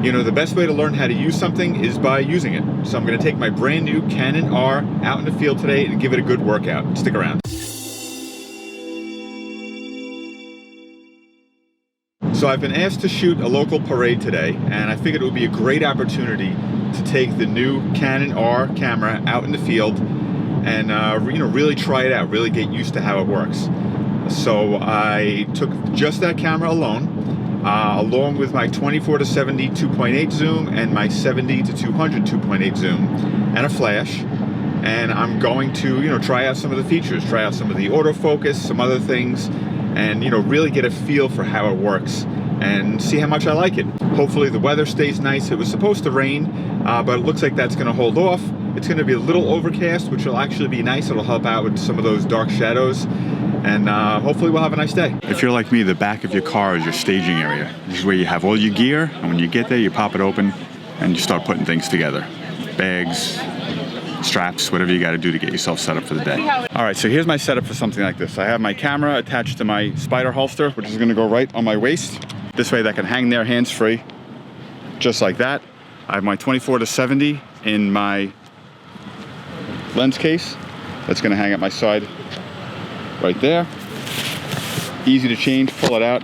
You know, the best way to learn how to use something is by using it. So I'm going to take my brand new Canon R out in the field today and give it a good workout. Stick around. So I've been asked to shoot a local parade today, and I figured it would be a great opportunity to take the new Canon R camera out in the field and you know, really try it out, really get used to how it works. So I took just that camera alone, along with my 24-70 2.8 zoom and my 70-200 2.8 zoom and a flash. And I'm going to, you know, try out some of the features, try out some of the autofocus, some other things, and, you know, really get a feel for how it works and see how much I like it. Hopefully the weather stays nice. It was supposed to rain, but it looks like that's going to hold off. It's going to be a little overcast, which will actually be nice. It'll help out with some of those dark shadows, and hopefully we'll have a nice day. If you're like me, the back of your car is your staging area. This is where you have all your gear, and when you get there, you pop it open and you start putting things together. Bags, straps, whatever you got to do to get yourself set up for the day. All right, so here's my setup for something like this. I have my camera attached to my Spider holster, which is going to go right on my waist. This way that can hang there hands-free, just like that. I have my 24-70 in my lens case. That's going to hang at my side right there. Easy to change, pull it out.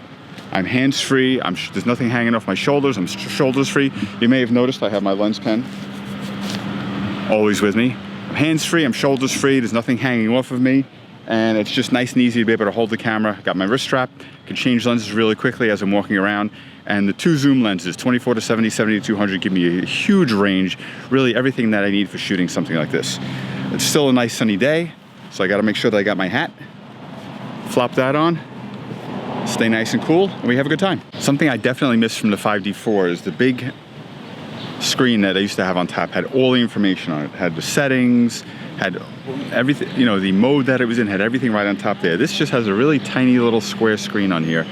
I'm hands-free. There's nothing hanging off my shoulders. I'm shoulders-free. You may have noticed I have my lens pen always with me. I'm hands-free, I'm shoulders-free, there's nothing hanging off of me, and it's just nice and easy to be able to hold the camera. Got my wrist strap, can change lenses really quickly as I'm walking around, and the two zoom lenses, 24-70, 70-200, give me a huge range, really everything that I need for shooting something like this. It's still a nice sunny day, so I gotta make sure that I got my hat, flop that on, stay nice and cool, and we have a good time. Something I definitely missed from the 5D4 is the big screen that I used to have on top had all the information on it. Had the settings, had everything, you know, the mode that it was in, had everything right on top there. This just has a really tiny little square screen on here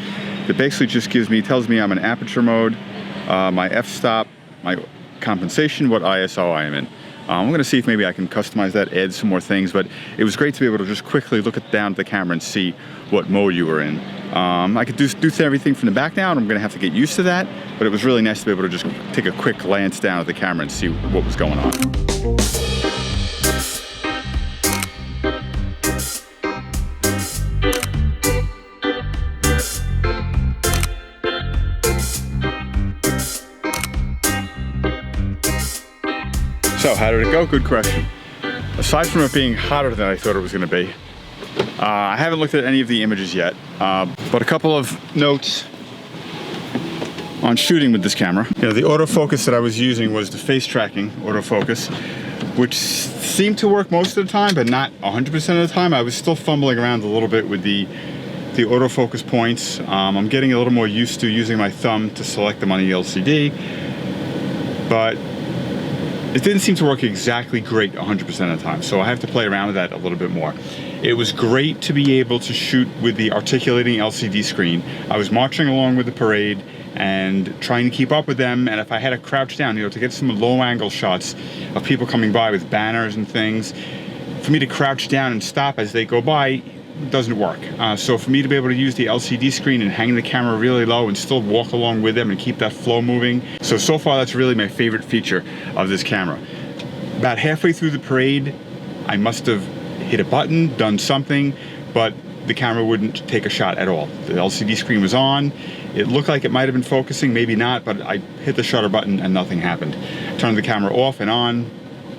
that basically just tells me I'm in aperture mode, my f-stop, my compensation, what ISO I am in. I'm gonna see if maybe I can customize that, add some more things, but it was great to be able to just quickly look down at the camera and see what mode you were in. I could do everything from the back now, and I'm gonna have to get used to that, but it was really nice to be able to just take a quick glance down at the camera and see what was going on. So how did it go? Good question. Aside from it being hotter than I thought it was gonna be, I haven't looked at any of the images yet, but a couple of notes on shooting with this camera. You know, the autofocus that I was using was the face tracking autofocus, which seemed to work most of the time, but not 100% of the time. I was still fumbling around a little bit with the autofocus points. I'm getting a little more used to using my thumb to select them on the LCD, but it didn't seem to work exactly great 100% of the time, so I have to play around with that a little bit more. It was great to be able to shoot with the articulating LCD screen. I was marching along with the parade and trying to keep up with them, and if I had to crouch down, you know, to get some low angle shots of people coming by with banners and things, for me to crouch down and stop as they go by doesn't work. So for me to be able to use the LCD screen and hang the camera really low and still walk along with them and keep that flow moving. So far that's really my favorite feature of this camera. About halfway through the parade, I must have hit a button, done something, but the camera wouldn't take a shot at all. The LCD screen was on. It looked like it might have been focusing, maybe not, but I hit the shutter button and nothing happened. Turned the camera off and on,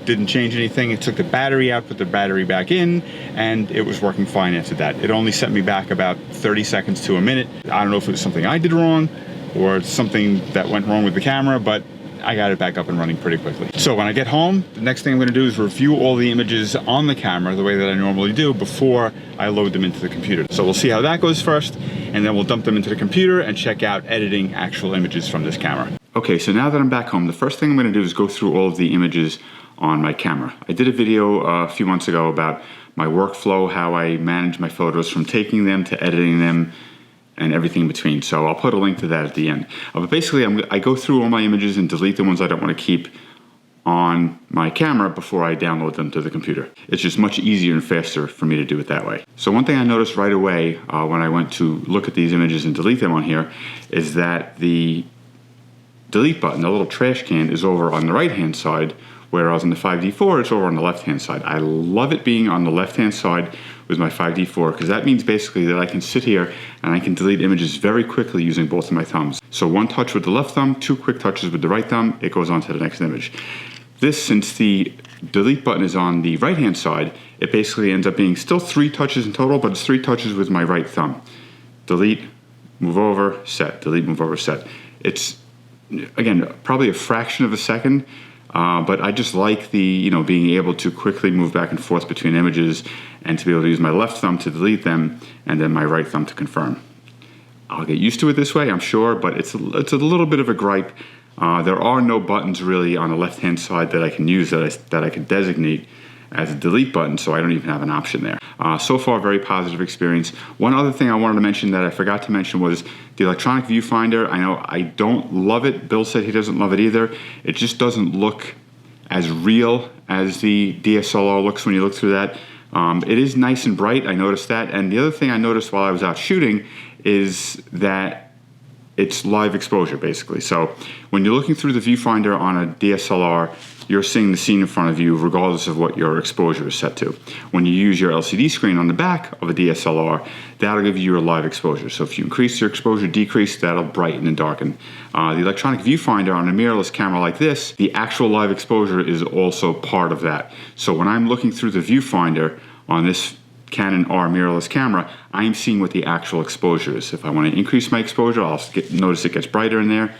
didn't change anything. It took the battery out, put the battery back in, and it was working fine after that. It only sent me back about 30 seconds to a minute. I don't know if it was something I did wrong or something that went wrong with the camera, but I got it back up and running pretty quickly. So when I get home, the next thing I'm gonna do is review all the images on the camera the way that I normally do before I load them into the computer. So we'll see how that goes first, and then we'll dump them into the computer and check out editing actual images from this camera. Okay, so now that I'm back home, the first thing I'm gonna do is go through all of the images on my camera. I did a video a few months ago about my workflow, how I manage my photos from taking them to editing them and everything in between. So I'll put a link to that at the end. But basically, I go through all my images and delete the ones I don't want to keep on my camera before I download them to the computer. It's just much easier and faster for me to do it that way. So one thing I noticed right away when I went to look at these images and delete them on here is that the delete button, the little trash can, is over on the right-hand side, whereas on the 5D4, it's over on the left-hand side. I love it being on the left-hand side with my 5D4 because that means basically that I can sit here and I can delete images very quickly using both of my thumbs. So one touch with the left thumb, 2 quick touches with the right thumb, it goes on to the next image. This, since the delete button is on the right-hand side, it basically ends up being still 3 touches in total, but it's 3 touches with my right thumb. Delete, move over, set, delete, move over, set. It's, again, probably a fraction of a second, but I just like the, being able to quickly move back and forth between images and to be able to use my left thumb to delete them and then my right thumb to confirm. I'll get used to it this way, I'm sure, but it's a little bit of a gripe. There are no buttons really on the left-hand side that I can use that I can designate as a delete button, so I don't even have an option there. So far, very positive experience. One other thing I wanted to mention that I forgot to mention was the electronic viewfinder. I know I don't love it. Bill said he doesn't love it either. It just doesn't look as real as the DSLR looks when you look through that. It is nice and bright, I noticed that. And the other thing I noticed while I was out shooting is that it's live exposure, basically. So when you're looking through the viewfinder on a DSLR, you're seeing the scene in front of you regardless of what your exposure is set to. When you use your LCD screen on the back of a DSLR, that'll give you your live exposure. So if you increase your exposure, decrease, that'll brighten and darken. The electronic viewfinder on a mirrorless camera like this, the actual live exposure is also part of that. So when I'm looking through the viewfinder on this Canon R mirrorless camera, I'm seeing what the actual exposure is. If I want to increase my exposure, I'll notice it gets brighter in there.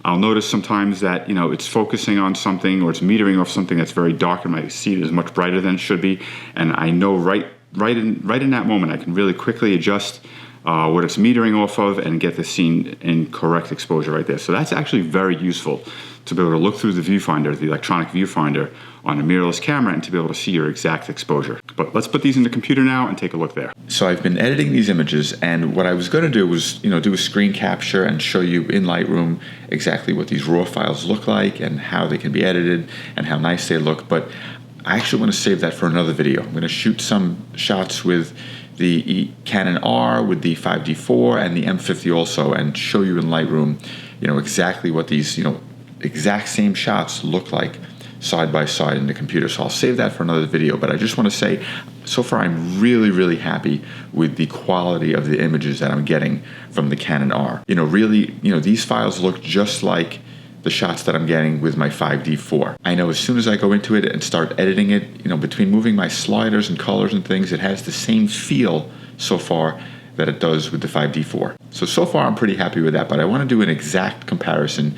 I'll notice sometimes that it's focusing on something or it's metering off something that's very dark and my scene is much brighter than it should be, and I know right in that moment I can really quickly adjust what it's metering off of and get the scene in correct exposure right there. So that's actually very useful to be able to look through the viewfinder, the electronic viewfinder on a mirrorless camera, and to be able to see your exact exposure. But let's put these in the computer now and take a look there. So I've been editing these images, and what I was going to do was do a screen capture and show you in Lightroom exactly what these raw files look like and how they can be edited and how nice they look. But I actually want to save that for another video. I'm going to shoot some shots with the Canon R, with the 5D4 and the M50 also, and show you in Lightroom exactly what these exact same shots look like side by side in the computer. So I'll save that for another video, but I just want to say, so far I'm really happy with the quality of the images that I'm getting from the Canon R. These files look just like the shots that I'm getting with my 5D4. I know as soon as I go into it and start editing it, between moving my sliders and colors and things, it has the same feel so far that it does with the 5D4. So far I'm pretty happy with that, but I want to do an exact comparison,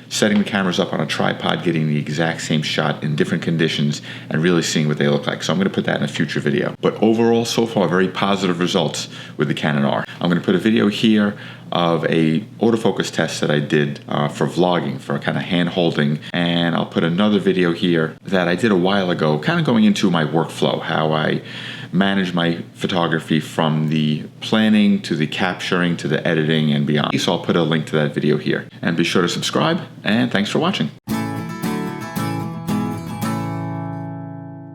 setting the cameras up on a tripod, getting the exact same shot in different conditions, and really seeing what they look like. So I'm going to put that in a future video. But overall, so far, very positive results with the Canon R. I'm going to put a video here of a autofocus test that I did for vlogging, for kind of hand holding, and I'll put another video here that I did a while ago, kind of going into my workflow, how I manage my photography from the planning to the capturing to the editing and beyond. So I'll put a link to that video here. And be sure to subscribe, and thanks for watching.